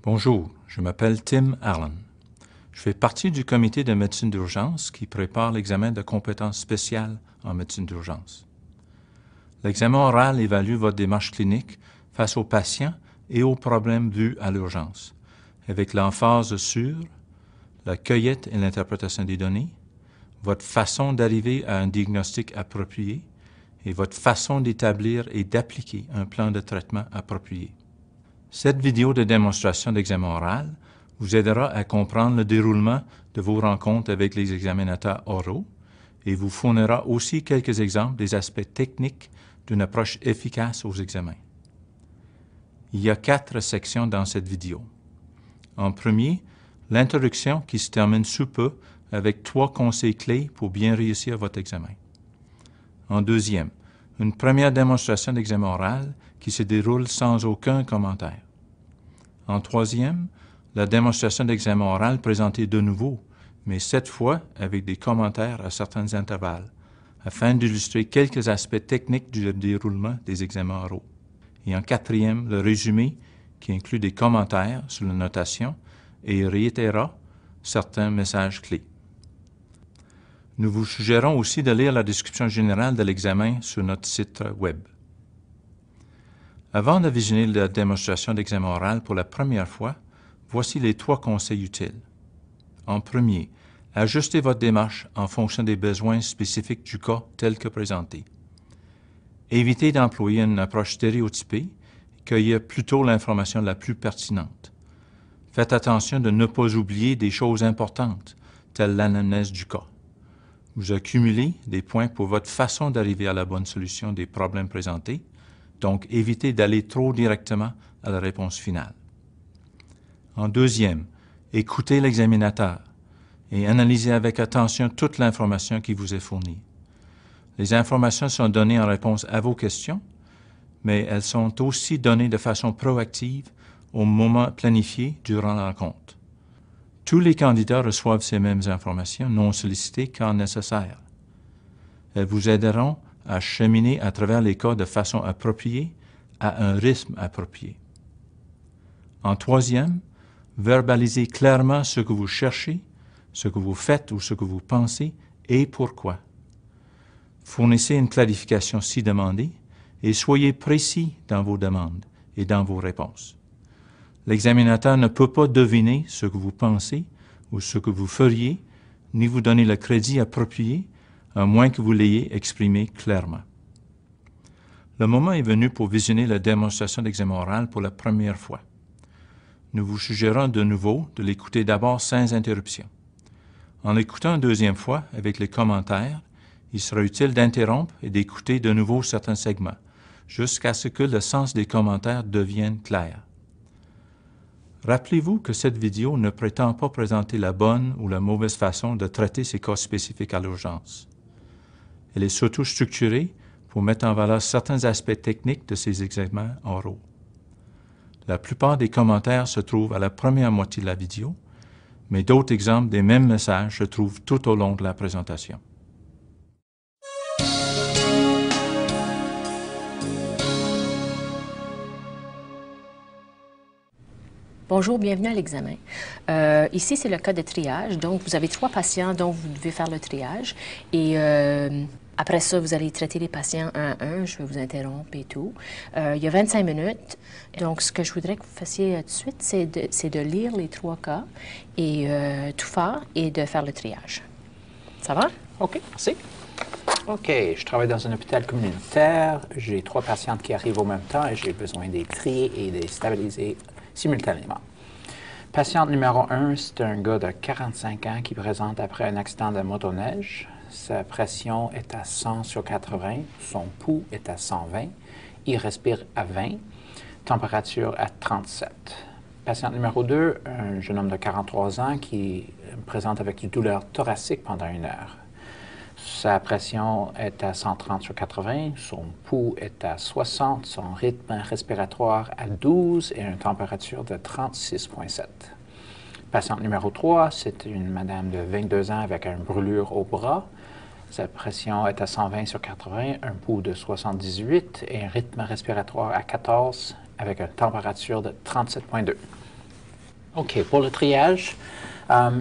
Bonjour, je m'appelle Tim Allen. Je fais partie du comité de médecine d'urgence qui prépare l'examen de compétences spéciales en médecine d'urgence. L'examen oral évalue votre démarche clinique face aux patients et aux problèmes vus à l'urgence, avec l'emphase sur la cueillette et l'interprétation des données, votre façon d'arriver à un diagnostic approprié et votre façon d'établir et d'appliquer un plan de traitement approprié. Cette vidéo de démonstration d'examen oral vous aidera à comprendre le déroulement de vos rencontres avec les examinateurs oraux et vous fournira aussi quelques exemples des aspects techniques d'une approche efficace aux examens. Il y a 4 sections dans cette vidéo. En premier, l'introduction qui se termine sous peu avec 3 conseils clés pour bien réussir votre examen. En deuxième, une première démonstration d'examen oral qui se déroule sans aucun commentaire. En troisième, la démonstration d'examen oral présentée de nouveau, mais cette fois avec des commentaires à certains intervalles, afin d'illustrer quelques aspects techniques du déroulement des examens oraux. Et en quatrième, le résumé qui inclut des commentaires sur la notation et réitérera certains messages clés. Nous vous suggérons aussi de lire la description générale de l'examen sur notre site Web. Avant de visionner la démonstration d'examen oral pour la première fois, voici les 3 conseils utiles. En premier, ajustez votre démarche en fonction des besoins spécifiques du cas tel que présenté. Évitez d'employer une approche stéréotypée et cueillez plutôt l'information la plus pertinente. Faites attention de ne pas oublier des choses importantes, telles l'anamnèse du cas. Vous accumulez des points pour votre façon d'arriver à la bonne solution des problèmes présentés, donc évitez d'aller trop directement à la réponse finale. En deuxième, écoutez l'examinateur et analysez avec attention toute l'information qui vous est fournie. Les informations sont données en réponse à vos questions, mais elles sont aussi données de façon proactive au moment planifié durant la rencontre. Tous les candidats reçoivent ces mêmes informations non sollicitées quand nécessaire. Elles vous aideront à cheminer à travers les cas de façon appropriée, à un rythme approprié. En troisième, verbalisez clairement ce que vous cherchez, ce que vous faites ou ce que vous pensez et pourquoi. Fournissez une clarification si demandée et soyez précis dans vos demandes et dans vos réponses. L'examinateur ne peut pas deviner ce que vous pensez ou ce que vous feriez, ni vous donner le crédit approprié, à moins que vous l'ayez exprimé clairement. Le moment est venu pour visionner la démonstration d'examen oral pour la première fois. Nous vous suggérons de nouveau de l'écouter d'abord sans interruption. En l'écoutant une deuxième fois avec les commentaires, il sera utile d'interrompre et d'écouter de nouveau certains segments, jusqu'à ce que le sens des commentaires devienne clair. Rappelez-vous que cette vidéo ne prétend pas présenter la bonne ou la mauvaise façon de traiter ces cas spécifiques à l'urgence. Elle est surtout structurée pour mettre en valeur certains aspects techniques de ces examens oraux. La plupart des commentaires se trouvent à la première moitié de la vidéo, mais d'autres exemples des mêmes messages se trouvent tout au long de la présentation. Bonjour, bienvenue à l'examen. Ici, c'est le cas de triage. Donc, vous avez 3 patients dont vous devez faire le triage. Et après ça, vous allez traiter les patients un à un. Je vais vous interrompre et tout. Il y a 25 minutes. Donc, ce que je voudrais que vous fassiez tout de suite, c'est de lire les 3 cas et tout faire et de faire le triage. Ça va? OK, merci. OK, je travaille dans un hôpital communautaire. J'ai 3 patientes qui arrivent au même temps et j'ai besoin de les trier et de les stabiliser simultanément. Patiente numéro 1, c'est un gars de 45 ans qui présente après un accident de motoneige. Sa pression est à 100 sur 80, son pouls est à 120, il respire à 20, température à 37. Patiente numéro 2, un jeune homme de 43 ans qui présente avec une douleur thoracique pendant 1 heure. Sa pression est à 130 sur 80, son pouls est à 60, son rythme respiratoire à 12 et une température de 36,7. Patiente numéro 3, c'est une madame de 22 ans avec une brûlure au bras. Sa pression est à 120 sur 80, un pouls de 78 et un rythme respiratoire à 14 avec une température de 37,2. OK. Pour le triage,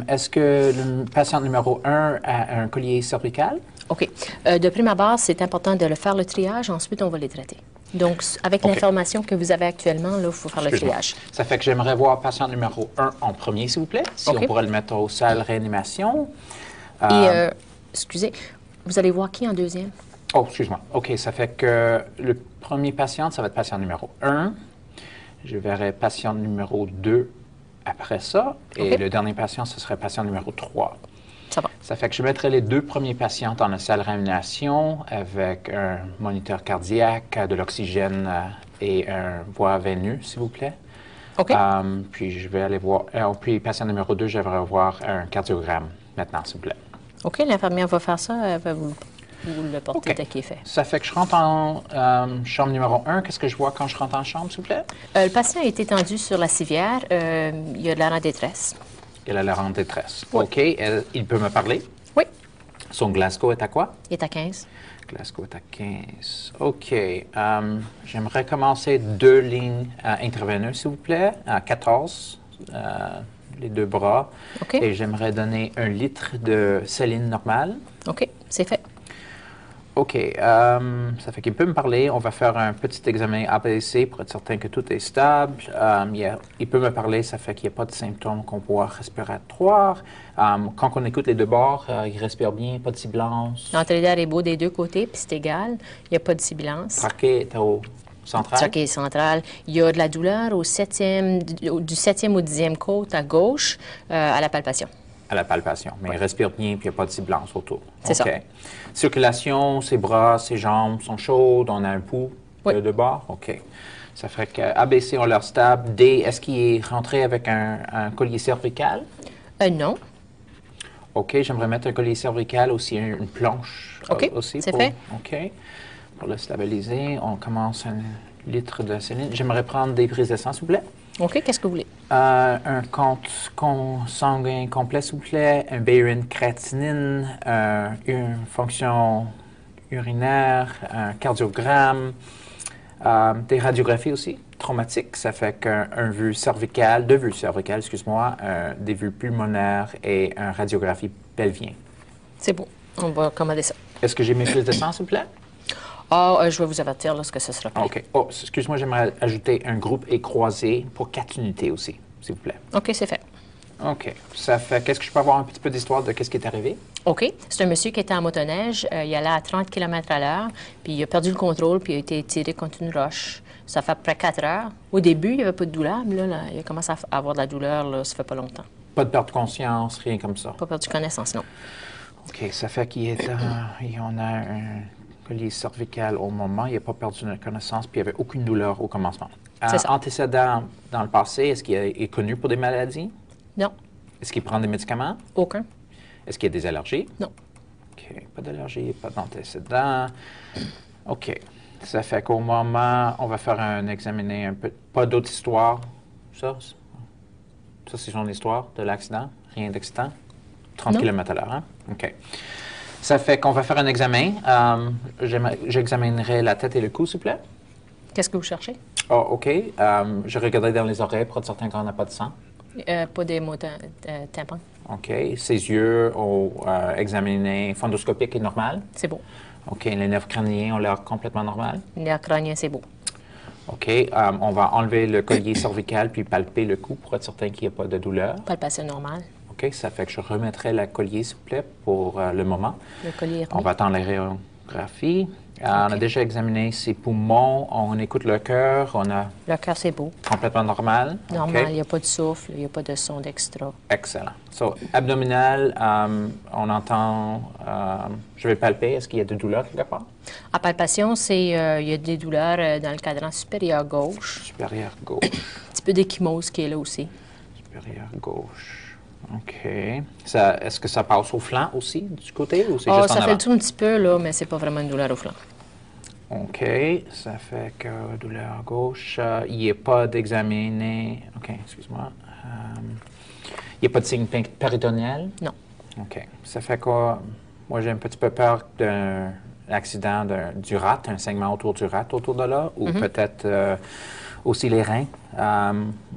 est-ce que le patient numéro 1 a un collier cervical? OK. De prime abord, c'est important de le faire le triage, ensuite on va les traiter. Donc, avec OK. l'information que vous avez actuellement, là, il faut faire le Excuse-moi. triage. Ça fait que j'aimerais voir patient numéro 1 en premier, s'il vous plaît. Si OK. on pourrait le mettre au salle réanimation. Et, excusez, vous allez voir qui en deuxième? Oh, excuse-moi. OK, ça fait que le premier patient, ça va être patient numéro 1. Je verrai patient numéro 2 après ça. Et OK. le dernier patient, ce serait patient numéro 3. Ça va. Ça fait que je mettrai les 2 premiers patients dans la salle réanimation avec un moniteur cardiaque, de l'oxygène et un voie veineux, s'il vous plaît. OK. Puis je vais aller voir. Puis patient numéro 2, j'aimerais voir un cardiogramme maintenant, s'il vous plaît. OK, l'infirmière va faire ça, elle va vous le porter OK. dès qu'il est fait. Ça fait que je rentre en chambre numéro 1. Qu'est-ce que je vois quand je rentre en chambre, s'il vous plaît? Le patient est étendu sur la civière. Il y a de l'air en détresse. Il a l'air en détresse. Oui. OK. Il peut me parler? Oui. Son Glasgow est à quoi? Il est à 15. Glasgow est à 15. OK. J'aimerais commencer 2 lignes intraveineuses, s'il vous plaît, à 14, les 2 bras. OK. Et j'aimerais donner 1 litre de saline normale. OK, c'est fait. OK. Ça fait qu'il peut me parler. On va faire un petit examen ABC pour être certain que tout est stable. Il peut me parler. Ça fait qu'il n'y a pas de symptômes qu'on voit respiratoires. Quand on écoute les 2 bords, il respire bien, pas de sibilance. L'entrée d'air est beau des 2 côtés, puis c'est égal. Il n'y a pas de sibilance. Trachée est au central. Trachée centrale. Il y a de la douleur du 7e au 10e côte à gauche à la palpation. À la palpation. Mais il respire bien, puis il n'y a pas de sibilance autour. C'est ça. Circulation, ses bras, ses jambes sont chaudes. On a un pouls Oui. de bord. OK. Ça fait que ABC, on leur stable. D, est-ce qu'il est rentré avec un collier cervical? Non. OK, j'aimerais mettre un collier cervical aussi, une planche OK, aussi. c'est fait. OK. Pour le stabiliser, on commence 1 litre de saline. J'aimerais prendre des prises de sang, s'il vous plaît. OK, qu'est-ce que vous voulez? Un compte sanguin complet, s'il vous plaît. Un BUN créatinine, une fonction urinaire, un cardiogramme, des radiographies aussi, traumatiques. Ça fait qu'un vue cervical, 2 vues cervicales, excuse-moi, des vues pulmonaires et une radiographie pelvien. C'est bon. On va commander ça. Est-ce que j'ai mes prises de sang, s'il vous plaît? Je vais vous avertir lorsque ce sera prêt. OK. Oh, excuse-moi, j'aimerais ajouter un groupe et croisé pour 4 unités aussi, s'il vous plaît. OK, c'est fait. OK. Ça fait, qu'est-ce que je peux avoir un petit peu d'histoire de qu'est-ce qui est arrivé? OK. C'est un monsieur qui était en motoneige. Il allait à 30 km à l'heure, puis il a perdu le contrôle, puis il a été tiré contre une roche. Ça fait à peu près 4 heures. Au début, il n'y avait pas de douleur, mais là, il a commencé à avoir de la douleur, là, ça fait pas longtemps. Pas de perte de conscience, rien comme ça. Pas perdu connaissance, non. OK. Ça fait on a un collier cervical au moment. Il n'a pas perdu de connaissance, puis il n'y avait aucune douleur au commencement. C'est ça. Antécédent dans le passé, est-ce qu'il est connu pour des maladies? Non. Est-ce qu'il prend des médicaments? Aucun. Est-ce qu'il y a des allergies? Non. OK. Pas d'allergie, pas d'antécédent. OK. Ça fait qu'au moment, on va faire examiner un peu. Pas d'autre histoire. Ça, c'est son histoire de l'accident. Rien d'accident. 30 Non. km à l'heure, hein? OK. Ça fait qu'on va faire un examen. J'examinerai la tête et le cou, s'il vous plaît. Qu'est-ce que vous cherchez? Oh, OK. Je regarderai dans les oreilles pour être certain qu'on n'a pas de sang. Pas des mots tympans. OK. Ses yeux ont examiné fondoscopique et normal. C'est beau. OK. Les nerfs crâniens ont l'air complètement normal. L'air crânien, c'est beau. OK. On va enlever le collier cervical puis palper le cou pour être certain qu'il n'y a pas de douleur. Palpation normale. OK. Ça fait que je remettrai la collier, s'il vous plaît, pour le moment. Le collier est On remis. va attendre la radiographie. On a déjà examiné ses poumons. On écoute le cœur. On a Le cœur, c'est beau. complètement normal. Normal, OK. il n'y a pas de souffle, il n'y a pas de son d'extra. Excellent. So, abdominal, on entend... je vais palper. Est-ce qu'il y a de douleur quelque part? En palpation, il y a des douleurs dans le cadran supérieur gauche. Supérieur gauche. Un petit peu d'échymose qui est là aussi. Supérieur gauche. OK. Est-ce que ça passe au flanc aussi, du côté, ou c'est Ah, juste en ça fait avant? le tour un petit peu, là, mais c'est pas vraiment une douleur au flanc. OK. Ça fait que douleur à gauche. Il n'y a pas d'examiné... OK, excuse-moi. Il n'y a pas de signe péritonéal? Non. OK. Ça fait quoi? Moi, j'ai un petit peu peur d'un accident du rat, un saignement autour du rat, autour de là, ou peut-être Aussi les reins.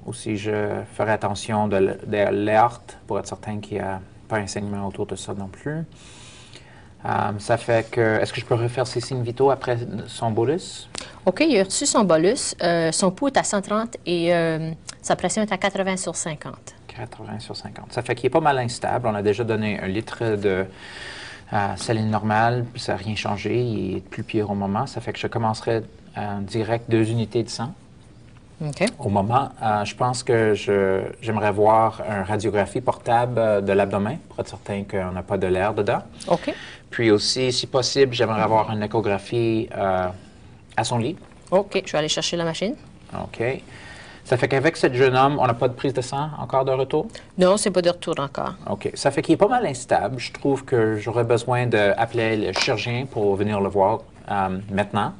Aussi, je ferai attention de l'aorte pour être certain qu'il n'y a pas un saignement autour de ça non plus. Ça fait que, est-ce que je peux refaire ses signes vitaux après son bolus? OK, il a reçu son bolus. Son pouls est à 130 et sa pression est à 80 sur 50. 80 sur 50. Ça fait qu'il est pas mal instable. On a déjà donné 1 litre de saline normale, puis ça n'a rien changé. Il est plus pire au moment. Ça fait que je commencerai direct 2 unités de sang. OK. Au moment, je pense que j'aimerais voir une radiographie portable de l'abdomen pour être certain qu'on n'a pas de l'air dedans. OK. Puis aussi, si possible, j'aimerais avoir une échographie à son lit. OK, je vais aller chercher la machine. OK. Ça fait qu'avec ce jeune homme, on n'a pas de prise de sang encore de retour? Non, c'est pas de retour encore. OK. Ça fait qu'il est pas mal instable. Je trouve que j'aurais besoin d'appeler le chirurgien pour venir le voir maintenant.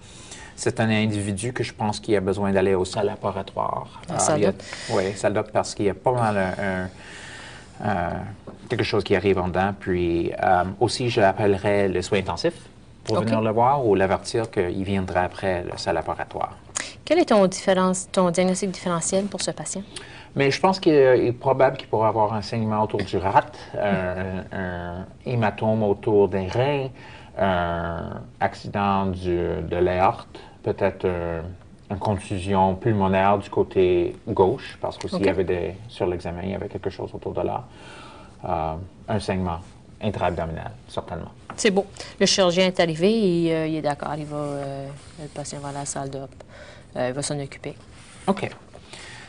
C'est un individu que je pense qu'il a besoin d'aller au salle laboratoire. La salle d'op? Oui, salle d'op, parce qu'il y a pas mal quelque chose qui arrive en dedans. Puis aussi, je appellerai le soin intensif pour venir le voir ou l'avertir qu'il viendra après le salle laboratoire. Quel est ton diagnostic différentiel pour ce patient? Mais je pense qu'il est probable qu'il pourrait avoir un saignement autour du rat, un hématome autour des reins, un accident de l'aorte, peut-être une contusion pulmonaire du côté gauche, parce qu'aussi il y avait sur l'examen, il y avait quelque chose autour de là. Un saignement intra-abdominal, certainement. C'est beau. Le chirurgien est arrivé et il est d'accord. Le patient va à la salle d'op. Il va s'en occuper. OK.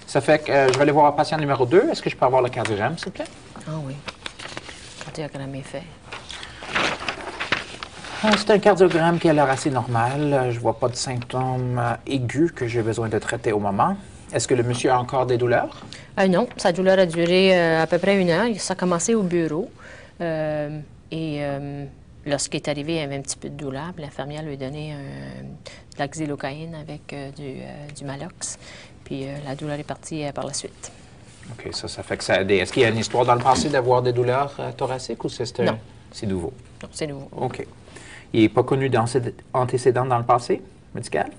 Ça fait que je vais aller voir le patient numéro 2. Est-ce que je peux avoir le cardiogramme, s'il vous plaît? Ah oui. Le cardiogramme est fait. C'est un cardiogramme qui a l'air assez normal. Je ne vois pas de symptômes aigus que j'ai besoin de traiter au moment. Est-ce que le monsieur a encore des douleurs? Non, sa douleur a duré à peu près 1 heure. Ça a commencé au bureau. Lorsqu'il est arrivé, il avait un petit peu de douleur. L'infirmière lui a donné de la xylocaïne avec du Malox. Puis la douleur est partie par la suite. OK, ça fait que ça a aidé. Est-ce qu'il y a une histoire dans le passé d'avoir des douleurs thoraciques ou c'est nouveau? Non, c'est nouveau. OK. Il n'est pas connu d'antécédents dans le passé médical?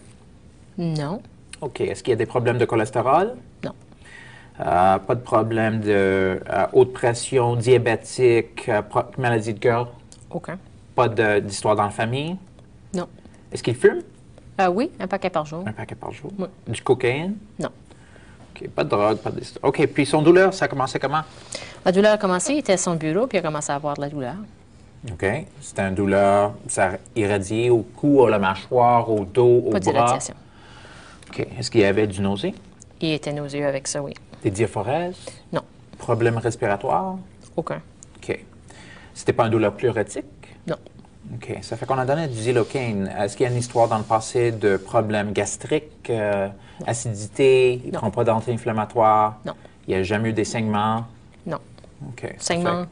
Non. OK. Est-ce qu'il y a des problèmes de cholestérol? Non. Pas de problème de haute pression, diabétique, maladie de cœur? Aucun. Pas d'histoire dans la famille? Non. Est-ce qu'il fume? Oui, un paquet par jour. Un paquet par jour? Oui. Du cocaïne? Non. OK. Pas de drogue, pas d'histoire. OK. Puis son douleur, ça a commencé comment? La douleur a commencé, il était à son bureau, puis il a commencé à avoir de la douleur. OK. C'était une douleur, ça irradiait au cou, à la mâchoire, au dos, au bras? Pas d'irradiation. OK. Est-ce qu'il y avait du nausée? Il était nauséeux avec ça, oui. Des diaphorèses? Non. Problèmes respiratoires? Aucun. OK. C'était pas une douleur pleurotique? Non. OK. Ça fait qu'on a donné du xylocaine. Est-ce qu'il y a une histoire dans le passé de problèmes gastriques, acidité? Il ne prend pas d'anti-inflammatoire? Non. Il n'y a jamais eu des saignements? Non. OK. Saignements?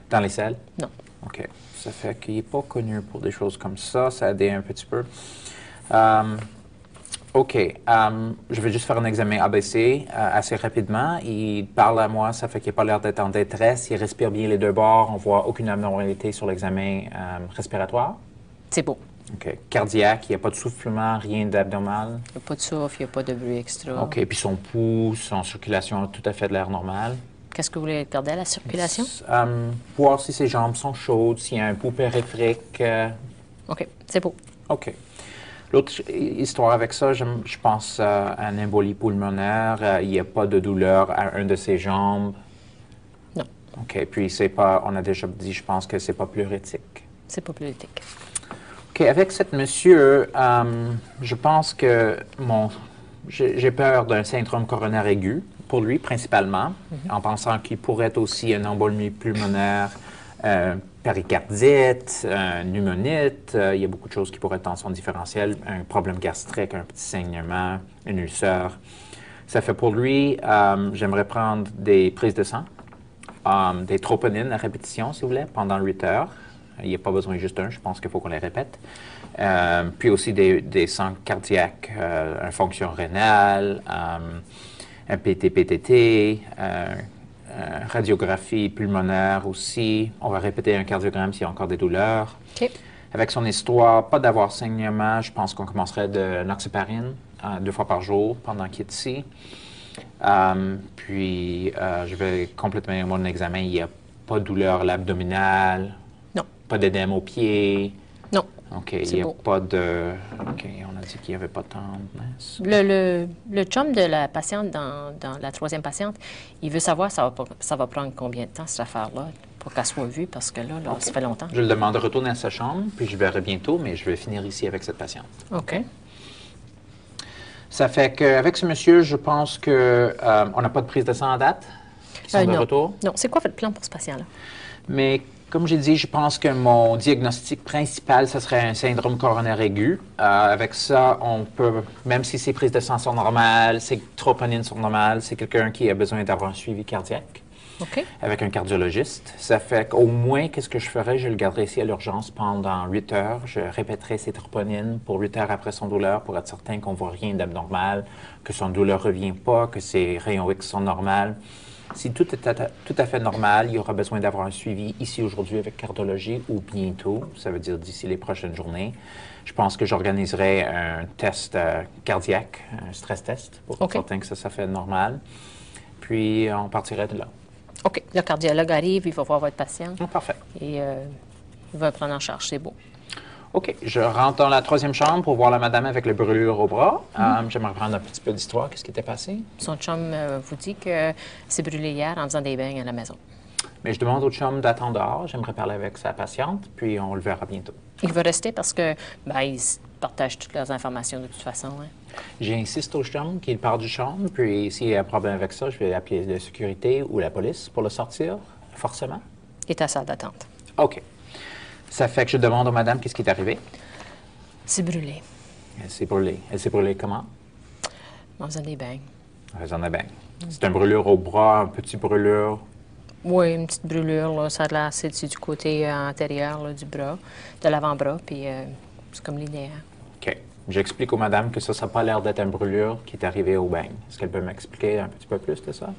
Dans les selles? Non. OK. Ça fait qu'il n'est pas connu pour des choses comme ça. Ça a aidé un petit peu. OK. Je vais juste faire un examen ABC assez rapidement. Il parle à moi, ça fait qu'il n'a pas l'air d'être en détresse. Il respire bien les deux bords. On ne voit aucune abnormalité sur l'examen respiratoire. C'est beau. OK. Cardiaque, il n'y a pas de soufflement, rien d'abdominal. Il n'y a pas de souffle, il n'y a pas de bruit extra. OK. Puis son pouls, son circulation a tout à fait de l'air normal. Qu'est-ce que vous voulez regarder à la circulation? Voir si ses jambes sont chaudes, s'il y a un pouls périphérique. OK. C'est beau. OK. L'autre histoire avec ça, je pense à un embolie pulmonaire. Il n'y a pas de douleur à une de ses jambes. Non. OK. Puis c'est pas, on a déjà dit, je pense que c'est pas pleurétique. C'est pas politique. OK. Avec cet monsieur, je pense que j'ai peur d'un syndrome coronaire aigu pour lui, principalement, en pensant qu'il pourrait être aussi une embolie pulmonaire, péricardite, pneumonite. Il y a beaucoup de choses qui pourraient être dans son différentiel. Un problème gastrique, un petit saignement, une ulcère. Ça fait pour lui, j'aimerais prendre des prises de sang, des troponines à répétition, si vous voulez, pendant 8 heures. Il n'y a pas besoin juste d'un, je pense qu'il faut qu'on les répète. Puis aussi des sangs cardiaques, une fonction rénale, un PT-PTT, radiographie pulmonaire aussi. On va répéter un cardiogramme s'il y a encore des douleurs. OK. Avec son histoire, pas d'avoir saignement, je pense qu'on commencerait de noxaparine 2 fois par jour pendant qu'il est ici. Puis, je vais compléter mon examen. Il n'y a pas de douleur à l'abdominal, Non. pas d'édème aux pieds. Non. OK, il n'y a pas de... OK, on a dit qu'il n'y avait pas de tendresse. Le chum de la patiente, dans la troisième patiente, il veut savoir ça va prendre combien de temps, cette affaire-là, pour qu'elle soit vue, parce que là, ça fait longtemps. Je lui demande de retourner à sa chambre, puis je verrai bientôt, mais je vais finir ici avec cette patiente. OK. Ça fait qu'avec ce monsieur, je pense que on n'a pas de prise de sang à date qui sont de non. retour. Non. C'est quoi votre plan pour ce patient-là? Mais comme j'ai dit, je pense que mon diagnostic principal, ce serait un syndrome coronaire aigu. Avec ça, on peut, même si ses prises de sang sont normales, ses troponines sont normales, c'est quelqu'un qui a besoin d'avoir un suivi cardiaque. OK. Avec un cardiologiste. Ça fait qu'au moins, qu'est-ce que je ferais? Je le garderais ici à l'urgence pendant 8 heures. Je répéterai ses troponines pour 8 heures après son douleur pour être certain qu'on ne voit rien d'abnormal, que son douleur ne revient pas, que ses rayons X sont normaux. Si tout est tout à fait normal, il y aura besoin d'avoir un suivi ici aujourd'hui avec cardiologie ou bientôt, ça veut dire d'ici les prochaines journées. Je pense que j'organiserai un test cardiaque, un stress test, pour être certain que ça fait normal. Puis, on partirait de là. OK. Le cardiologue arrive, il va voir votre patient. Oh, parfait. Et il va prendre en charge. C'est beau. OK. Je rentre dans la troisième chambre pour voir la madame avec le brûlure au bras. J'aimerais prendre un petit peu d'histoire. Qu'est-ce qui était passé? Son chum vous dit que s'est brûlé hier en faisant des bains à la maison. Mais je demande au chum d'attendre dehors. J'aimerais parler avec sa patiente, puis on le verra bientôt. Il va rester parce que ils partagent toutes leurs informations de toute façon. Hein. J'insiste au chum qu'il part du chambre, puis s'il y a un problème avec ça, je vais appeler la sécurité ou la police pour le sortir, forcément. Il est à la salle d'attente. OK. Ça fait que je demande à madame qu'est-ce qui est arrivé. C'est brûlé. Elle s'est brûlée. Elle s'est brûlée comment? En faisant des bains. En faisant des bains. C'est une brûlure au bras, un petit brûlure. Oui, une petite brûlure. Là. Ça a l'air, c'est du côté antérieur là, du bras, de l'avant-bras, puis c'est comme linéaire. OK. J'explique aux madame que ça n'a pas l'air d'être une brûlure qui est arrivée au bain. Est-ce qu'elle peut m'expliquer un petit peu plus de ça?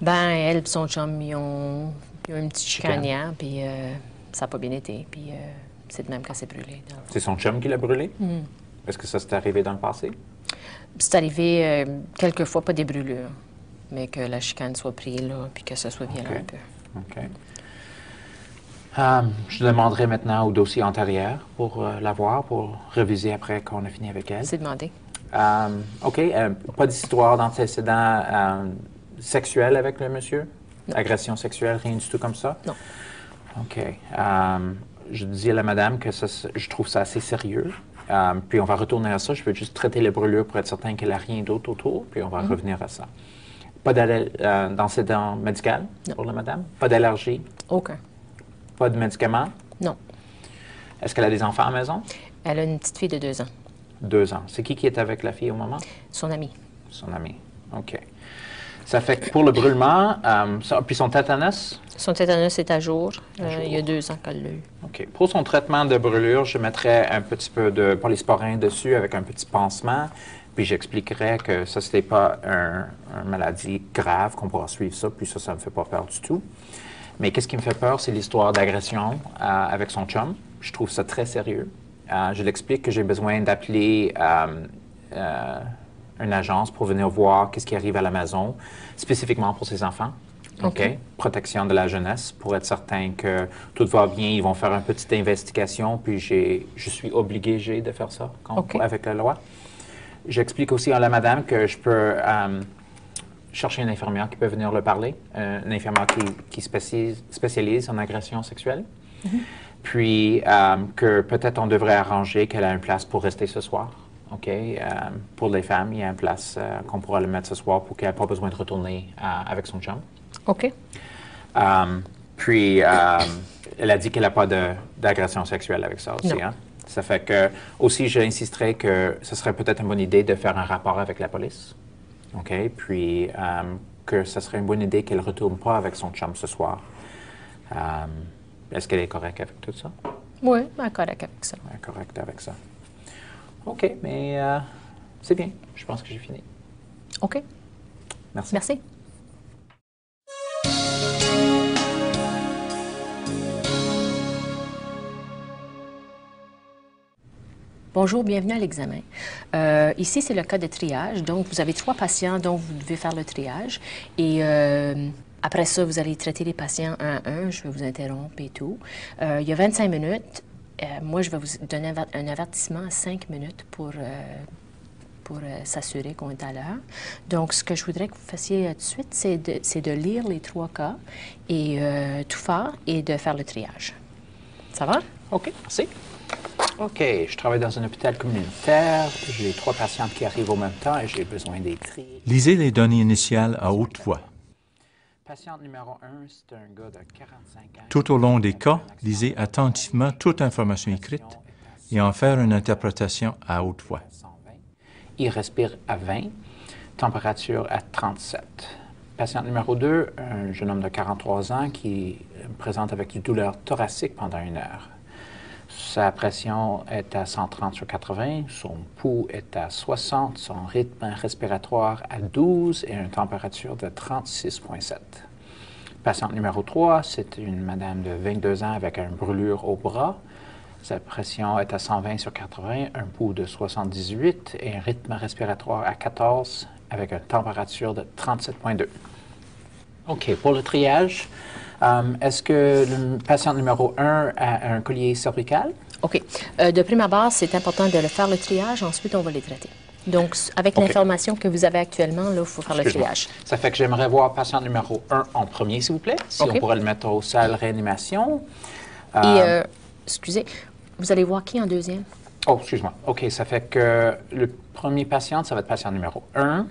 Ben, elle et son chum, ils ont une petite chicane hier, puis ça n'a pas bien été. Puis c'est de même qu'elle s'est brûlée. C'est son chum qui l'a brûlée? Est-ce que ça s'est arrivé dans le passé? C'est arrivé quelques fois, pas des brûlures, mais que la chicane soit prise, là, puis que ça soit violent un peu. OK. Je demanderai maintenant au dossier antérieur pour l'avoir, pour réviser après qu'on a fini avec elle. C'est demandé. OK. Pas d'histoire d'antécédent sexuel avec le monsieur? Non. Agression sexuelle, rien du tout comme ça? Non. OK. Je dis à la madame que je trouve ça assez sérieux. Puis on va retourner à ça. Je veux juste traiter les brûlures pour être certain qu'elle n'a rien d'autre autour, puis on va revenir à ça. Pas d'antécédent médical pour la madame? Pas d'allergie? Aucun. Pas de médicaments? Non. Est-ce qu'elle a des enfants à la maison? Elle a une petite fille de 2 ans. 2 ans. C'est qui est avec la fille au moment? Son amie. Son amie. OK. Ça fait que pour le brûlement, puis son tétanos? Son tétanos est à jour. Il y a 2 ans qu'elle l'a eu. OK. Pour son traitement de brûlure, je mettrais un petit peu de polysporin dessus avec un petit pansement. Puis j'expliquerais que ça, ce n'est pas une maladie grave, qu'on pourra suivre ça. Puis ça ne me fait pas peur du tout. Mais qu'est-ce qui me fait peur, c'est l'histoire d'agression avec son chum. Je trouve ça très sérieux. Je l'explique que j'ai besoin d'appeler une agence pour venir voir qu'est-ce qui arrive à la maison, spécifiquement pour ses enfants. OK? Protection de la jeunesse, pour être certain que tout va bien. Ils vont faire une petite investigation, puis je suis obligé de faire ça avec la loi. J'explique aussi à la madame que je peux chercher une infirmière qui peut venir le parler, une infirmière qui spécialise en agression sexuelle. Puis que peut-être on devrait arranger qu'elle a une place pour rester ce soir. OK? Pour les femmes, il y a une place qu'on pourra le mettre ce soir pour qu'elle n'ait pas besoin de retourner avec son chum. OK. Puis elle a dit qu'elle n'a pas d'agression sexuelle avec ça aussi. Hein? Ça fait que, aussi, j'insisterai que ce serait peut-être une bonne idée de faire un rapport avec la police. OK? Puis que ce serait une bonne idée qu'elle ne retourne pas avec son chum ce soir. Est-ce qu'elle est correcte avec tout ça? Oui, elle est correcte avec ça. Elle est correcte avec ça. OK, mais c'est bien. Je pense que j'ai fini. OK. Merci. Merci. Bonjour, bienvenue à l'examen. Ici, c'est le cas de triage. Donc, vous avez 3 patients dont vous devez faire le triage. Et après ça, vous allez traiter les patients un à un. Je vais vous interrompre et tout. Il y a 25 minutes. Moi, je vais vous donner un avertissement à 5 minutes pour s'assurer qu'on est à l'heure. Donc, ce que je voudrais que vous fassiez tout de suite, c'est de lire les 3 cas et tout faire et de faire le triage. Ça va? OK, merci. OK, je travaille dans un hôpital communautaire. J'ai 3 patientes qui arrivent au même temps et j'ai besoin des tri. Lisez les données initiales à haute voix. Patiente numéro 1, c'est un gars de 45 ans. Tout au long des cas, lisez attentivement toute information écrite et en faire une interprétation à haute voix. Il respire à 20, température à 37. Patiente numéro 2, un jeune homme de 43 ans qui présente avec une douleur thoracique pendant 1 heure. Sa pression est à 130 sur 80, son pouls est à 60, son rythme respiratoire à 12 et une température de 36,7. Patiente numéro 3, c'est une madame de 22 ans avec une brûlure au bras. Sa pression est à 120 sur 80, un pouls de 78 et un rythme respiratoire à 14 avec une température de 37,2. OK, pour le triage, est-ce que le patient numéro 1 a un collier cervical? OK. De prime abord, c'est important de le faire le triage, ensuite on va les traiter. Donc, avec l'information que vous avez actuellement, là, il faut faire le triage. Ça fait que j'aimerais voir patient numéro 1 en premier, s'il vous plaît, si on pourrait le mettre au salle réanimation. Et, excusez, vous allez voir qui en deuxième? Oh, excuse-moi. OK, ça fait que le premier patient, ça va être patient numéro 1.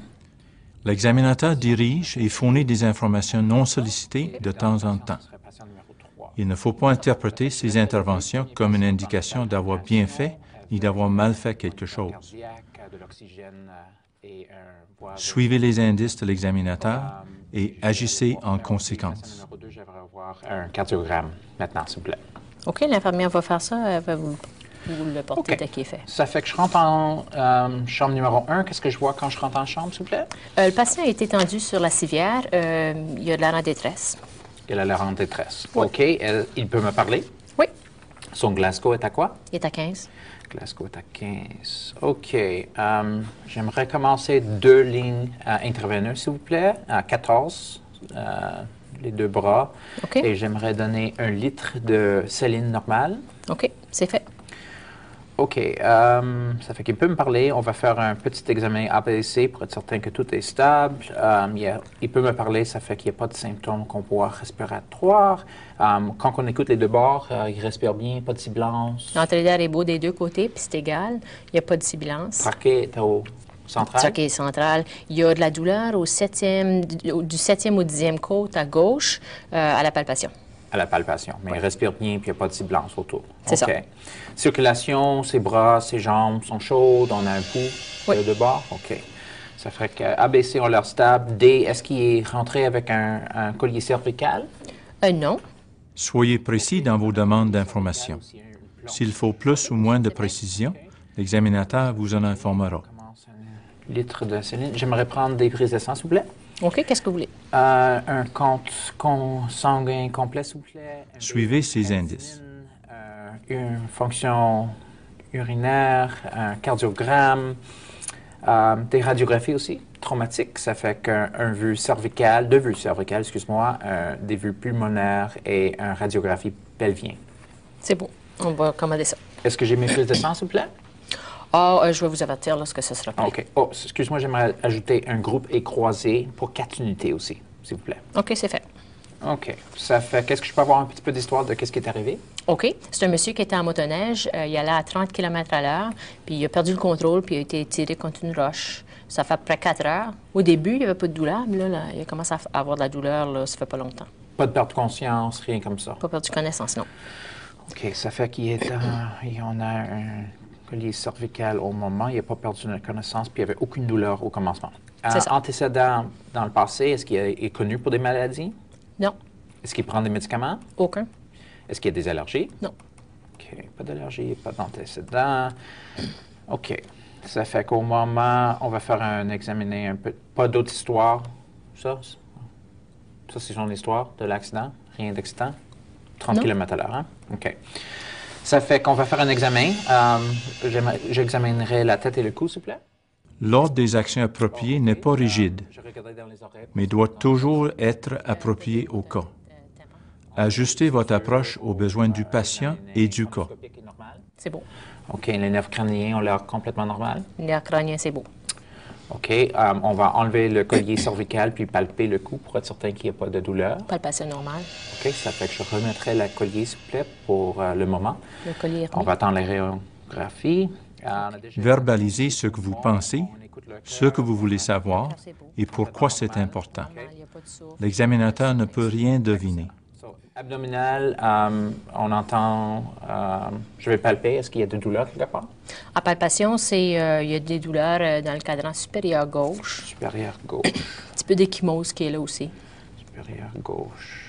L'examinateur dirige et fournit des informations non sollicitées de temps en temps. Il ne faut pas interpréter ces interventions comme une indication d'avoir bien fait ni d'avoir mal fait quelque chose. Suivez les indices de l'examinateur et agissez en conséquence. Numéro 2, j'aimerais avoir un cardiogramme maintenant, s'il vous plaît. OK, l'infirmière va faire ça, elle va vous le porter dès qu'il est fait. Ça fait que je rentre en chambre numéro 1. Qu'est-ce que je vois quand je rentre en chambre, s'il vous plaît? Le patient a été étendu sur la civière. Il y a de l'air en détresse. Il a l'air en détresse. Oui. OK. Il peut me parler? Oui. Son Glasgow est à quoi? Il est à 15. Glasgow est à 15. OK. J'aimerais commencer 2 lignes intraveineuses, s'il vous plaît, à 14, les 2 bras. OK. Et j'aimerais donner 1 litre de saline normale. OK, c'est fait. OK. Ça fait qu'il peut me parler. On va faire un petit examen ABC pour être certain que tout est stable. Il peut me parler. Ça fait qu'il n'y a pas de symptômes comports respiratoires. Quand on écoute les 2 bords, il respire bien, pas de sibilance. L'entrée d'air est beau des 2 côtés, puis c'est égal. Il n'y a pas de sibilance. Trachée est au central. Trachée centrale. Il y a de la douleur du 7e au 10e côte à gauche à la palpation. À la palpation. Mais il respire bien, puis il n'y a pas de sibilance autour. C'est ça. Circulation, ses bras, ses jambes sont chaudes. On a un pouls de bord. OK. Ça ferait qu'ABC, on leur stable. D, est-ce qu'il est rentré avec un collier cervical? Non. Soyez précis dans vos demandes d'information. S'il faut plus ou moins de précision, l'examinateur vous en informera. Litre de saline. J'aimerais prendre des prises de sang, s'il vous plaît. OK, qu'est-ce que vous voulez? Un compte sanguin complet, s'il vous plaît. Suivez ces indices. Une fonction urinaire, un cardiogramme, des radiographies aussi, traumatiques. Ça fait qu'un vue cervicale, 2 vues cervicales, excuse-moi, des vues pulmonaires et une radiographie pelvien. C'est bon, on va commander ça. Est-ce que j'ai mes prises de sang, s'il vous plaît? Je vais vous avertir lorsque ce sera prêt. OK. Oh, excuse-moi, j'aimerais ajouter un groupe et croisé pour 4 unités aussi, s'il vous plaît. OK, c'est fait. OK. Ça fait, qu'est-ce que je peux avoir un petit peu d'histoire de qu'est-ce qui est arrivé? OK. C'est un monsieur qui était en motoneige. Il allait à 30 km à l'heure, puis il a perdu le contrôle, puis il a été tiré contre une roche. Ça fait à peu près 4 heures. Au début, il n'y avait pas de douleur, mais là, il a commencé à avoir de la douleur, là, ça fait pas longtemps. Pas de perte de conscience, rien comme ça? Pas perdu connaissance, non. OK. Ça fait on a un collier cervical au moment, il n'a pas perdu de connaissance, puis il n'y avait aucune douleur au commencement. C'est ça. Antécédent dans le passé, est-ce qu'il est connu pour des maladies? Non. Est-ce qu'il prend des médicaments? Aucun. Est-ce qu'il y a des allergies? Non. OK. Pas d'allergie, pas d'antécédent. OK. Ça fait qu'au moment, on va faire examiner un peu. Pas d'autre histoire. Ça, c'est son histoire de l'accident. Rien d'accident. 30 Non. km à l'heure, hein? OK. Ça fait qu'on va faire un examen. J'examinerai la tête et le cou, s'il vous plaît. L'ordre des actions appropriées n'est pas rigide, Je regarderai dans les oreilles. mais doit toujours être approprié au cas. Ajustez votre approche aux besoins du patient et du cas. C'est beau. OK, les nerfs crâniens ont l'air complètement normal. L'air crânien, c'est beau. OK, on va enlever le collier cervical puis palper le cou pour être certain qu'il n'y a pas de douleur. Palpation normale. OK, ça fait que je remettrai le collier, s'il vous plaît, pour le moment. Le collier est On remis. va attendre les radiographies. On a déjà- Verbalisez ce que vous pensez, On écoute le ce que vous voulez savoir et pourquoi c'est important. Il n'y a pas de souffle. L'examinateur ne peut rien deviner. So, abdominal, on entend, je vais palper. Est-ce qu'il y a de douleur quelque part? En palpation, il y a des douleurs dans le cadran supérieur gauche. Supérieur gauche. Un petit peu d'échymose qui est là aussi. Supérieur gauche.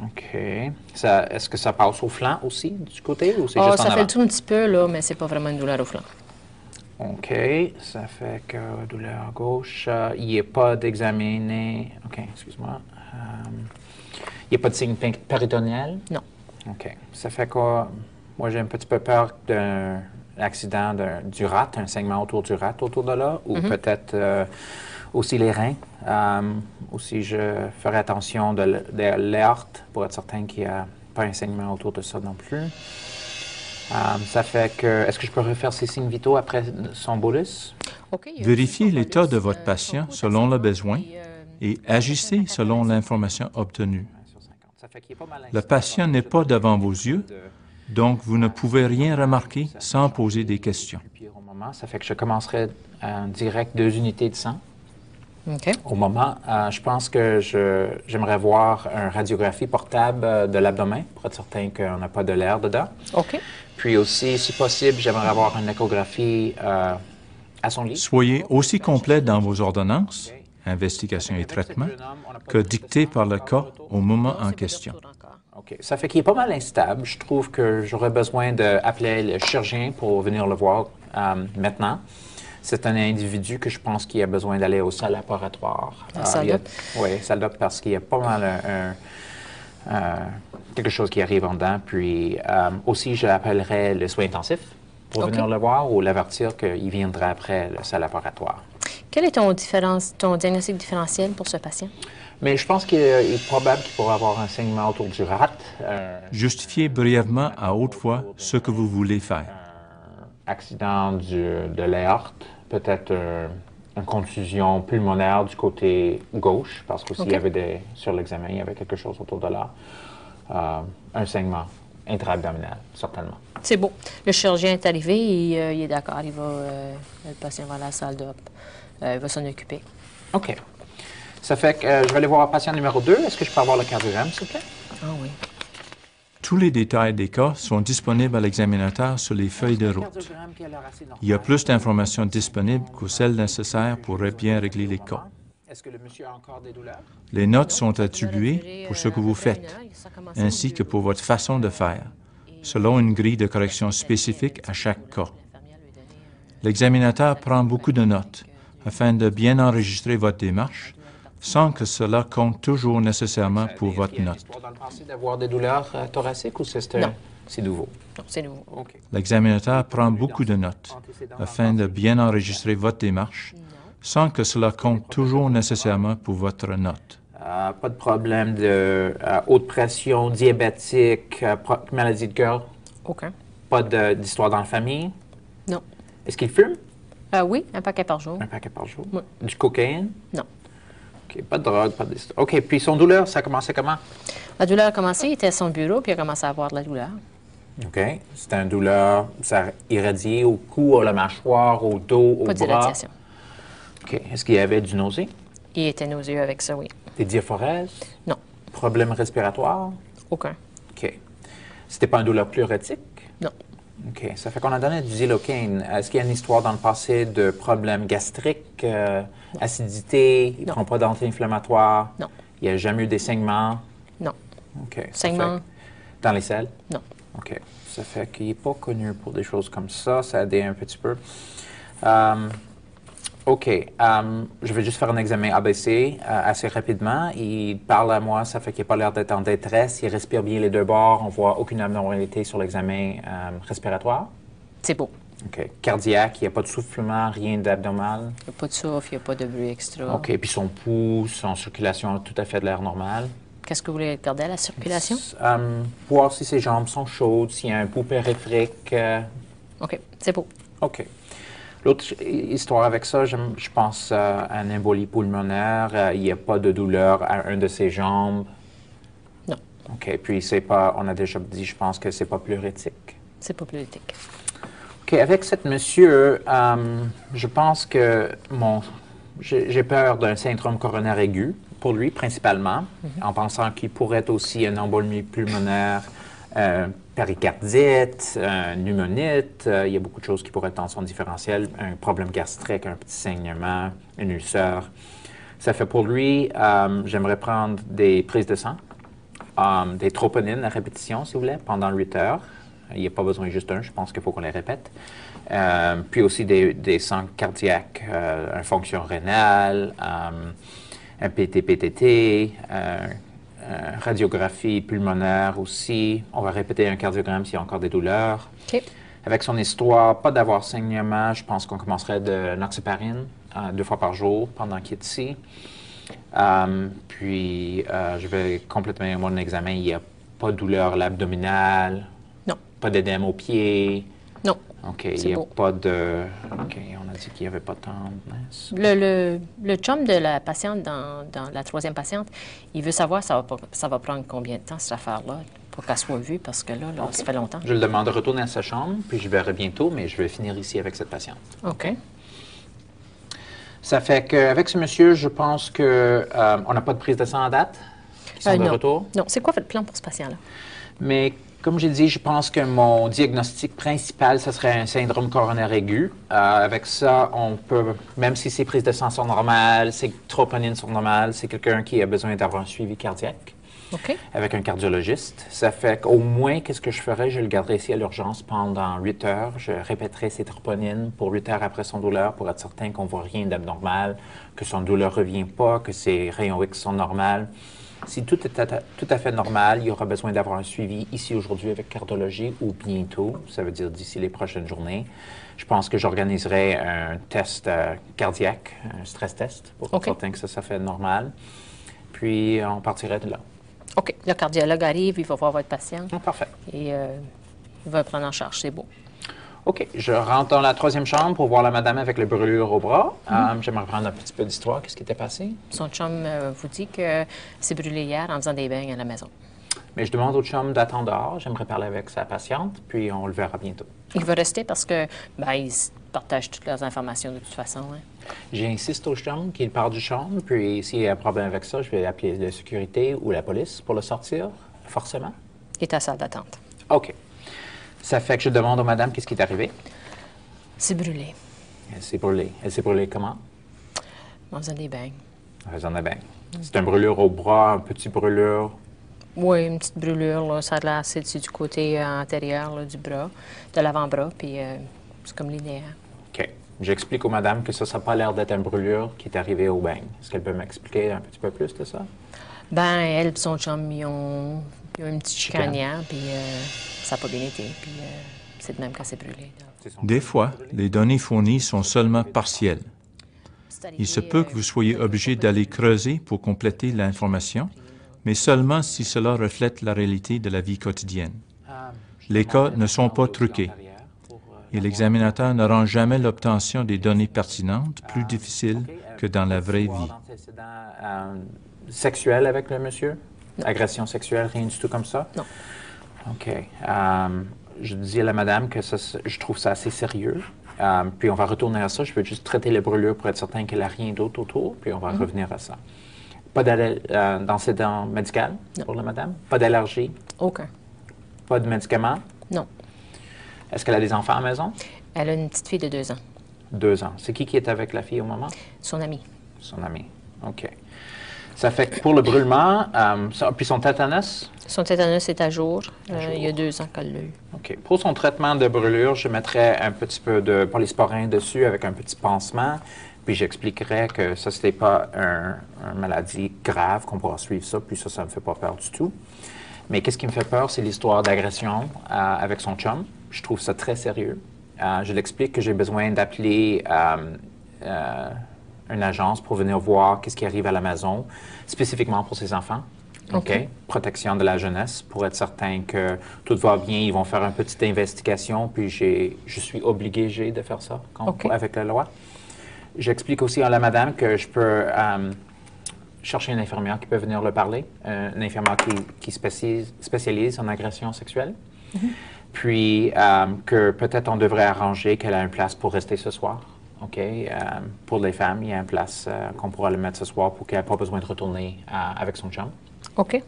OK. Est-ce que ça passe au flanc aussi, du côté, ou c'est Ah, juste en ça fait avant? le tour un petit peu, là, mais c'est pas vraiment une douleur au flanc. OK. Ça fait que douleur gauche. Il n'y a pas d'examiné. OK, excuse-moi. Il n'y a pas de signe péritonéal? Non. OK. Ça fait quoi? Moi, j'ai un petit peu peur d'un accident du rat, un saignement autour du rat, autour de là, ou peut-être aussi les reins. Aussi, je ferai attention de l'aorte pour être certain qu'il n'y a pas un saignement autour de ça non plus. Ça fait que, est-ce que je peux refaire ces signes vitaux après son bolus? OK, il y a Vérifiez aussi l'état de bolus, votre son patient pouls selon le est besoin et agissez selon l'information obtenue. 1 sur 50. Ça fait qu'il est pas mal Le instable. patient n'est pas devant vos yeux, donc vous ne pouvez rien remarquer sans poser des questions. Plus pire au moment. Ça fait que je commencerai en direct 2 unités de sang. OK. Au moment, je pense que j'aimerais voir une radiographie portable de l'abdomen pour être certain qu'on n'a pas de l'air dedans. OK. Puis aussi, si possible, j'aimerais avoir une échographie à son lit. Soyez aussi complet dans vos ordonnances, investigations et traitements, que dictés par le cas au moment en question. OK. Ça fait qu'il est pas mal instable. Je trouve que j'aurais besoin d'appeler le chirurgien pour venir le voir maintenant. C'est un individu que je pense qu'il a besoin d'aller au salle laboratoire. La salle d'op? Oui, salle d'op, parce qu'il y a pas mal quelque chose qui arrive en dedans. Puis aussi, je appellerai le soin intensif pour OK. venir le voir ou l'avertir qu'il viendra après le salle laboratoire. Quel est ton diagnostic différentiel pour ce patient? Mais je pense qu'il est probable qu'il pourrait avoir un saignement autour du rat. Justifiez brièvement à haute voix ce que vous voulez faire. Accident de l'aorte, peut-être une contusion pulmonaire du côté gauche, parce qu'aussi OK. il y avait sur l'examen, il y avait quelque chose autour de là. Un saignement intra-abdominal, certainement. C'est beau. Le chirurgien est arrivé et il est d'accord. Le patient va à la salle d'op. Il va s'en occuper. OK. Ça fait que je vais aller voir le patient numéro 2. Est-ce que je peux avoir le cardiogramme, s'il vous plaît? Ah oui. Tous les détails des cas sont disponibles à l'examinateur sur les feuilles de route. Il y a plus d'informations disponibles que celles nécessaires pour bien régler les cas. Est-ce que le monsieur a encore des douleurs? Les notes sont attribuées pour ce que vous faites, ainsi que pour votre façon de faire, selon une grille de correction spécifique à chaque cas. L'examinateur prend beaucoup de notes afin de bien enregistrer votre démarche, sans que cela compte toujours nécessairement pour votre note. Est-ce qu'il y a une histoire dans le passé d'avoir des douleurs thoraciques ou Non. c'est nouveau? Non, c'est nouveau. OK. L'examinateur prend beaucoup de notes afin de bien enregistrer votre démarche, sans que cela compte toujours nécessairement pour votre note. Pas de problème de haute pression, diabétique, maladie de cœur, Aucun. pas d'histoire dans la famille. Non. Est-ce qu'il fume? Oui, un paquet par jour. Un paquet par jour. Oui. Du cocaïne? Non. OK, pas de drogue, pas d'histoire. OK, puis son douleur, ça a commencé comment? La douleur a commencé, il était à son bureau, puis il a commencé à avoir de la douleur. OK. C'était une douleur, ça irradié au cou, à la mâchoire, au dos, au Pas bras? d'irradiation. OK. Est-ce qu'il y avait du nausée? Il était nauséeux avec ça, oui. Des diaphorèses? Non. Problèmes respiratoires? Aucun. OK. C'était pas une douleur pleurotique? Non. OK. Ça fait qu'on a donné du Xylocaine. Est-ce qu'il y a une histoire dans le passé de problèmes gastriques, acidité, il ne Non. prend pas d'anti-inflammatoire? Non. Il n'y a jamais eu des saignements? Non. OK. Ça Saignements? fait- Dans les selles? Non. OK. Ça fait qu'il n'est pas connu pour des choses comme ça. Ça a aidé un petit peu. OK. Je vais juste faire un examen ABC assez rapidement. Il parle à moi, ça fait qu'il n'a pas l'air d'être en détresse. Il respire bien les deux bords. On voit aucune abnormalité sur l'examen respiratoire. C'est beau. OK. Cardiaque, il n'y a pas de soufflement, rien d'abnormal. Il n'y a pas de souffle, il n'y a pas de bruit extra. OK. Puis son pouls, son circulation a tout à fait de l'air normal. Qu'est-ce que vous voulez regarder à la circulation? Voir si ses jambes sont chaudes, s'il y a un pouls périphérique. OK, c'est beau. OK. L'autre histoire avec ça, je pense à un embolie pulmonaire. Il n'y a pas de douleur à une de ses jambes. Non. OK. Puis c'est pas, on a déjà dit, je pense que c'est pas pleurétique. C'est pas politique. OK. Avec cet monsieur, je pense que j'ai peur d'un syndrome coronaire aigu pour lui, principalement, en pensant qu'il pourrait être aussi une embolie pulmonaire, péricardite, pneumonite. Il y a beaucoup de choses qui pourraient être dans son différentiel. Un problème gastrique, un petit saignement, une ulcère. Ça fait pour lui, j'aimerais prendre des prises de sang, des troponines à répétition, si vous voulez, pendant 8 heures. Il n'y a pas besoin juste un, je pense qu'il faut qu'on les répète. Puis aussi des sangs cardiaques, une fonction rénale, un PT-PTT, radiographie pulmonaire aussi. On va répéter un cardiogramme s'il y a encore des douleurs. OK. Avec son histoire, pas d'avoir saignement, je pense qu'on commencerait de noxaparine 2 fois par jour pendant qu'il est ici. Puis, je vais compléter mon examen. Il n'y a pas de douleur l'abdominale. Non. Pas d'édème aux pieds. Non. OK. Il n'y a pas de... OK. On a dit qu'il n'y avait pas de tendresse. Le chum de la patiente, dans la troisième patiente, il veut savoir ça va prendre combien de temps, cette affaire-là, pour qu'elle soit vue, parce que là, OK. ça fait longtemps. Je le demande de retourner à sa chambre, puis je verrai bientôt, mais je vais finir ici avec cette patiente. OK. Ça fait qu'avec ce monsieur, je pense que on n'a pas de prise de sang à date qui sont de non. retour. Non. C'est quoi votre plan pour ce patient-là? Mais comme j'ai dit, je pense que mon diagnostic principal, ce serait un syndrome coronaire aigu. Avec ça, on peut, même si ses prises de sang sont normales, ses troponines sont normales, c'est quelqu'un qui a besoin d'avoir un suivi cardiaque. OK. Avec un cardiologiste. Ça fait qu'au moins, qu'est-ce que je ferais? Je le garderai ici à l'urgence pendant 8 heures. Je répéterai ses troponines pour 8 heures après son douleur pour être certain qu'on ne voit rien d'abnormal, que son douleur ne revient pas, que ses rayons X sont normaux. Si tout est tout à fait normal, il y aura besoin d'avoir un suivi ici aujourd'hui avec cardiologie ou bientôt, ça veut dire d'ici les prochaines journées. Je pense que j'organiserai un test cardiaque, un stress test, pour être certain que ça fait normal. Puis, on partirait de là. OK. Le cardiologue arrive, il va voir votre patient. Parfait. Et il va le prendre en charge, c'est beau. OK. Je rentre dans la troisième chambre pour voir la madame avec les brûlures au bras. J'aimerais prendre un petit peu d'histoire. Qu'est-ce qui était passé? Son chum vous dit que s'est brûlé hier en faisant des bains à la maison. Mais je demande au chum d'attendre dehors. J'aimerais parler avec sa patiente, puis on le verra bientôt. Il va rester parce que ils partagent toutes leurs informations de toute façon. Hein. J'insiste au chum qu'il part du chambre, puis s'il y a un problème avec ça, je vais appeler la sécurité ou la police pour le sortir, forcément. Il est à la salle d'attente. OK. Ça fait que je demande aux madame qu'est-ce qui est arrivé. C'est brûlé. Elle s'est brûlée. Elle s'est brûlée comment? En faisant des bains. En faisant des bains. C'est une brûlure au bras, une petite brûlure? Oui, une petite brûlure. Là. Ça a l'air, c'est du côté antérieur là, du bras, de l'avant-bras, puis c'est comme linéaire. OK. J'explique aux madame que ça n'a pas l'air d'être une brûlure qui est arrivée au bain. Est-ce qu'elle peut m'expliquer un petit peu plus de ça? Ben, elle et son chum, ils ont une petite chicane hier, puis ça n'a pas bien été. Puis c'est de même qu'elle s'est brûlée. Des fois, les données fournies sont seulement partielles. Il se peut que vous soyez obligé d'aller creuser pour compléter l'information, mais seulement si cela reflète la réalité de la vie quotidienne. Les cas ne sont pas truqués et l'examinateur ne rend jamais l'obtention des données pertinentes plus difficile que dans la vraie vie. Sexuel avec le monsieur? Non. Agression sexuelle, rien du tout comme ça? Non. OK. Je dis à la madame que ça, je trouve ça assez sérieux. Puis on va retourner à ça. Je veux juste traiter les brûlures pour être certain qu'elle n'a rien d'autre autour, puis on va revenir à ça. Pas d'antécédent médical pour la madame? Pas d'allergie? Aucun. Pas de médicaments? Non. Est-ce qu'elle a des enfants à la maison? Elle a une petite fille de 2 ans. 2 ans. C'est qui est avec la fille au moment? Son amie. Son amie. OK. Ça fait que pour le brûlement, puis son tétanos? Son tétanos est à jour. Il y a 2 ans qu'elle l'a eu. OK. Pour son traitement de brûlure, je mettrais un petit peu de polysporin dessus avec un petit pansement. Puis j'expliquerai que ça, ce n'est pas une maladie grave, qu'on pourra suivre ça, puis ça ne me fait pas peur du tout. Mais qu'est-ce qui me fait peur, c'est l'histoire d'agression avec son chum. Je trouve ça très sérieux. Je l'explique que j'ai besoin d'appeler une agence pour venir voir qu'est-ce qui arrive à la maison, spécifiquement pour ses enfants. OK. Protection de la jeunesse, pour être certain que tout va bien. Ils vont faire une petite investigation, puis je suis obligé de faire ça avec la loi. J'explique aussi à la madame que je peux chercher une infirmière qui peut venir leur parler, une infirmière qui spécialise en agression sexuelle. Puis que peut-être on devrait arranger qu'elle a une place pour rester ce soir. OK? Pour les femmes, il y a une place qu'on pourra le mettre ce soir pour qu'elle n'ait pas besoin de retourner avec son chum. OK.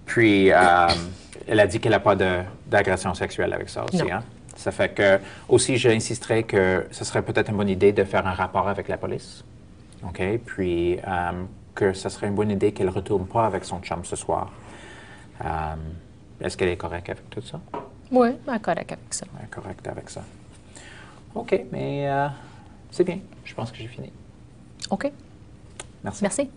Puis, elle a dit qu'elle n'a pas d'agression sexuelle avec ça aussi. Hein? Ça fait que, aussi, j'insisterai que ce serait peut-être une bonne idée de faire un rapport avec la police. OK? Puis, que ce serait une bonne idée qu'elle ne retourne pas avec son chum ce soir. Est-ce qu'elle est correcte avec tout ça? Oui, elle est correcte avec ça. Elle est correcte avec ça. OK, mais c'est bien. Je pense que j'ai fini. OK. Merci. Merci.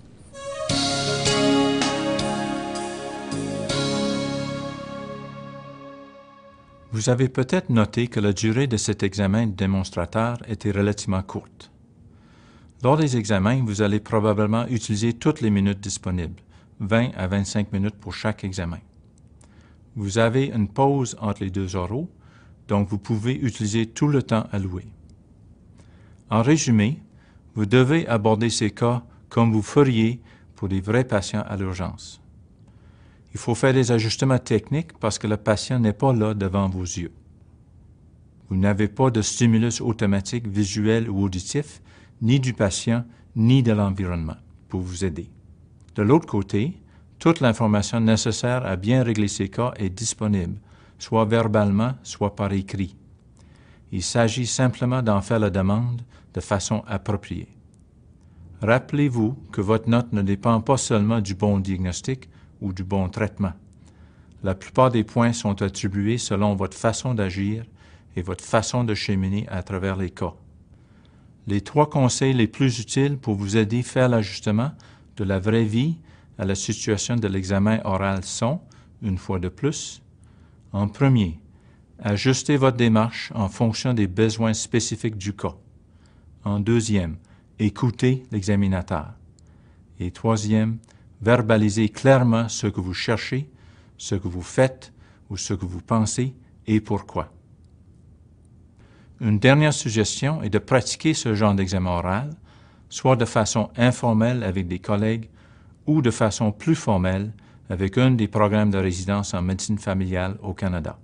Vous avez peut-être noté que la durée de cet examen de démonstrateur était relativement courte. Lors des examens, vous allez probablement utiliser toutes les minutes disponibles, 20 à 25 minutes pour chaque examen. Vous avez une pause entre les deux oraux, donc vous pouvez utiliser tout le temps alloué. En résumé, vous devez aborder ces cas comme vous feriez pour des vrais patients à l'urgence. Il faut faire des ajustements techniques parce que le patient n'est pas là devant vos yeux. Vous n'avez pas de stimulus automatique visuel ou auditif, ni du patient, ni de l'environnement, pour vous aider. De l'autre côté, toute l'information nécessaire à bien régler ces cas est disponible, soit verbalement, soit par écrit. Il s'agit simplement d'en faire la demande de façon appropriée. Rappelez-vous que votre note ne dépend pas seulement du bon diagnostic ou du bon traitement. La plupart des points sont attribués selon votre façon d'agir et votre façon de cheminer à travers les cas. Les 3 conseils les plus utiles pour vous aider à faire l'ajustement de la vraie vie à la situation de l'examen oral sont, une fois de plus, en premier, ajustez votre démarche en fonction des besoins spécifiques du cas. En deuxième, écoutez l'examinateur. Et troisième, verbalisez clairement ce que vous cherchez, ce que vous faites ou ce que vous pensez et pourquoi. Une dernière suggestion est de pratiquer ce genre d'examen oral, soit de façon informelle avec des collègues ou de façon plus formelle avec un des programmes de résidence en médecine familiale au Canada.